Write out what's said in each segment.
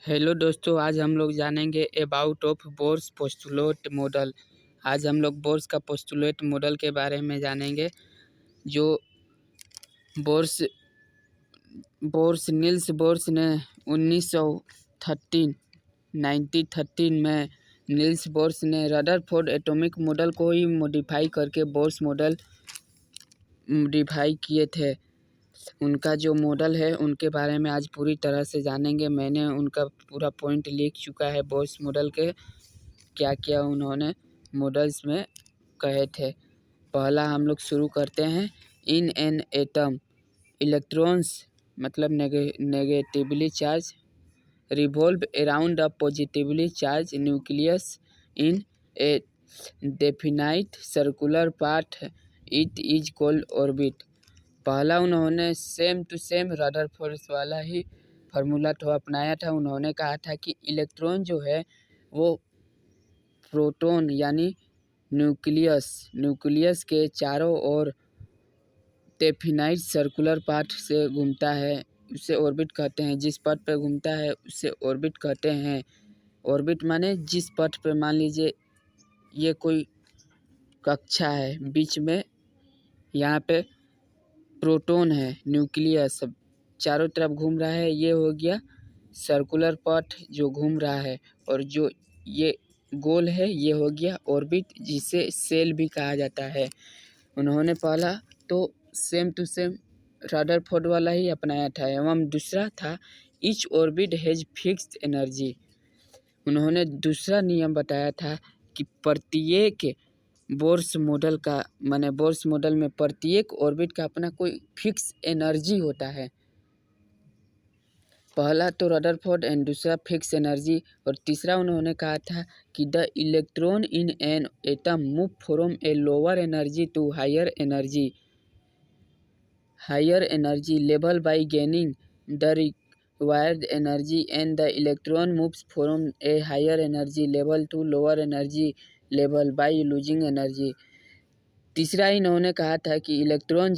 Hello दोस्तों, आज हम लोग जानेंगे about of bourse postulate model. आज हम लोग बोर्स का पोस्टुलेट मॉडल के बारे में जानेंगे। जो बोर्स बोर्स नील्स बोर्स ने 1913 में नील्स बोर्स ने रदरफोर्ड एटॉमिक मॉडल को ही मॉडिफाई करके बोर्स मॉडल मॉडिफाई किए थे। उनका जो मॉडल है उनके बारे में आज पूरी तरह से जानेंगे। मैंने उनका पूरा पॉइंट लिख चुका है। बोर्स मॉडल के क्या क्या उन्होंने मॉडल्स में कहे थे। पहला हम लोग शुरू करते हैं। इन एन एटम इलेक्ट्रॉन्स मतलब negatively charge revolve around a positively charge nucleus in A definite circular path it is called orbit. पहला उन्होंने सेम टू सेम रदरफोर्ड वाला ही फार्मूला तो अपनाया था। उन्होंने कहा था कि इलेक्ट्रॉन जो है वो प्रोटॉन यानी न्यूक्लियस के चारों ओर डेफिनाइट सर्कुलर पाथ से घूमता है, उसे ऑर्बिट कहते हैं। जिस पथ पे घूमता है उसे ऑर्बिट कहते हैं। ऑर्बिट माने जिस पथ पे, मान लीजिए ये कोई कक्षा है, बीच में यहाँ पे प्रोटॉन है, न्यूक्लियस चारों तरफ घूम रहा है, ये हो गया सर्कुलर पथ जो घूम रहा है। और जो ये गोल है ये हो गया ऑर्बिट, जिसे सेल भी कहा जाता है। उन्होंने पहला तो सेम टू सेम रदरफोर्ड वाला ही अपनाया था। एवं दूसरा था each orbit has fixed energy. उन्होंने दूसरा नियम बताया था कि प्रत्येक बोर्स मॉडल का माने बोर्स मॉडल में प्रत्येक ऑर्बिट का अपना कोई फिक्स एनर्जी होता है। पहला तो रदरफोर्ड एंड दूसरा फिक्स एनर्जी। और तीसरा उन्होंने कहा था कि the electron in an atom move from a lower energy to higher energy level by gaining the required energy and the electron moves from a higher energy level to lower energy level by losing energy. तीसरा इन्होंने कहा था कि electron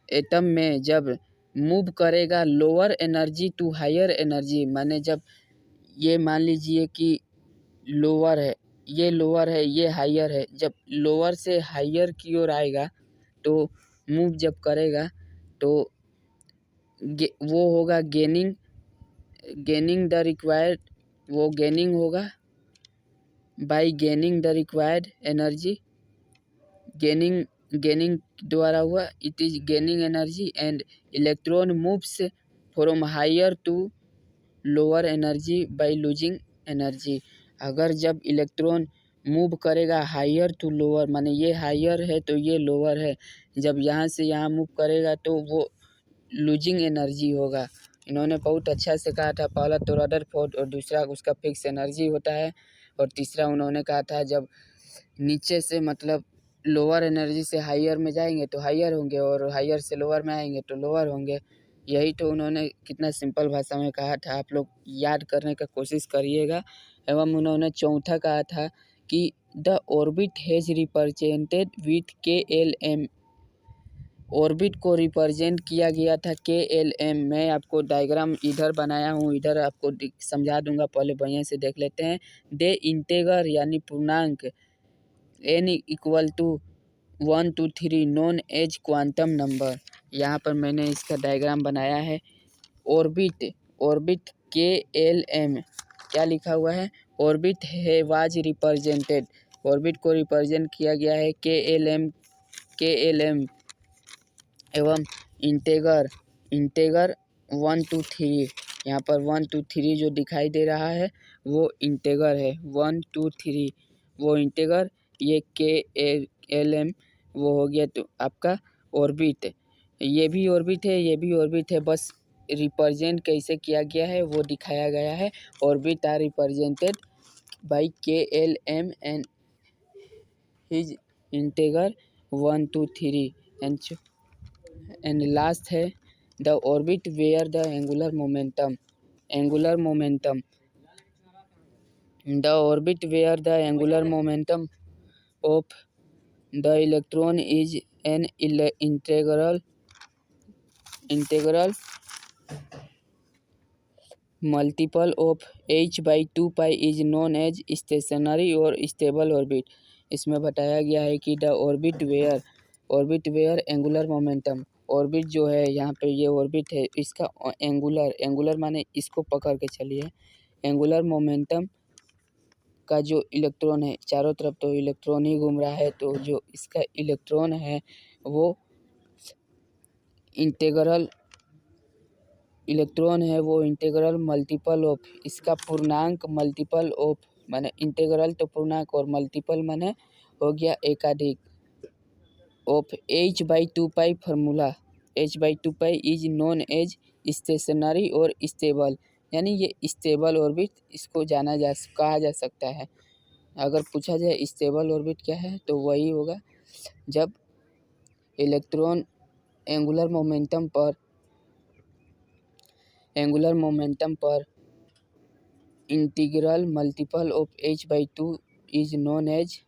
atom में जब move करेगा lower energy to higher energy, माने जब ये मान लीजिए कि लोअर है, ये हायर है, जब लोअर से हायर की ओर आएगा तो मूव जब करेगा तो वो होगा गेनिंग द रिक्वायर्ड, वो गेनिंग होगा by gaining the required energy. Gaining द्वारा हुआ, it is gaining energy and electron moves from higher to lower energy by losing energy. अगर जब इलेक्ट्रॉन मूव करेगा हायर टू लोअर, माने ये हायर है तो ये लोअर है, जब यहाँ से यहाँ मूव करेगा तो वो लूजिंग एनर्जी होगा। इन्होंने बहुत अच्छा से कहा था। पहला तो रदरफोर्ड और दूसरा उसका फिक्स एनर्जी होता है। और तीसरा उन्होंने कहा था जब नीचे से मतलब लोअर एनर्जी से हायर में जाएंगे तो हायर होंगे, और हायर से लोअर में आएंगे तो लोअर होंगे। यही तो उन्होंने कितना सिंपल भाषा में कहा था। आप लोग याद करने का कोशिश करिएगा। एवं उन्होंने चौथा कहा था कि the orbit has represented with KLM। Orbit को रिप्रेजेंट किया गया था KLM। मैं आपको डायग्राम इधर बनाया हूँ, इधर आपको समझा दूंगा, पहले बढ़िया से देख लेते हैं। दे इंटेगर यानी पूर्णांक n equal to 1 2 3 known as quantum number. यहाँ पर मैंने इसका डायग्राम बनाया है। ऑर्बिट KLM क्या लिखा हुआ है, ऑर्बिट है वाज रिप्रेजेंटेड, ऑर्बिट को रिप्रेजेंट किया गया है KLM एवं इंटेगर 1 2 3। यहाँ पर 1 2 3 जो दिखाई दे रहा है वो इंटेगर है। 1 2 3 वो इंटेगर, ये KLM वो हो गया तो आपका ऑर्बिट। ये भी ऑर्बिट है, ये भी ऑर्बिट है, बस रिप्रेजेंट कैसे किया गया है वो दिखाया गया है। Orbit are represented by KLM and his integer 1 2 3 and last है the orbit where the angular momentum the orbit where the angular momentum of the electron is an integral multiple of h by 2 pi is known as stationary और stable orbit। इसमें बताया गया है कि the orbit where angular momentum, orbit जो है यहाँ पे ये ऑर्बिट है, इसका एंगुलर माने इसको पकड़ के चलिए, एंगुलर मोमेंटम का जो इलेक्ट्रॉन है, चारों तरफ तो इलेक्ट्रॉन ही घूम रहा है, तो जो इसका इलेक्ट्रॉन है वो इंटीग्रल मल्टीपल ऑफ, इसका पूर्णांक मल्टीपल ऑफ, माने इंटीग्रल तो पूर्णांक और मल्टीपल माने हो गया एकाधिक, of h by 2 pi formula, h by 2 pi is known as stationary और स्टेबल, यानी ये स्टेबल ऑर्बिट इसको कहा जा सकता है। अगर पूछा जाए स्टेबल ऑर्बिट क्या है तो वही होगा जब इलेक्ट्रॉन एंगुलर मोमेंटम पर integral multiple of h by 2 is known as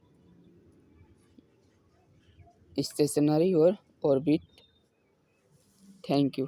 stationary और ऑर्बिट। Thank you.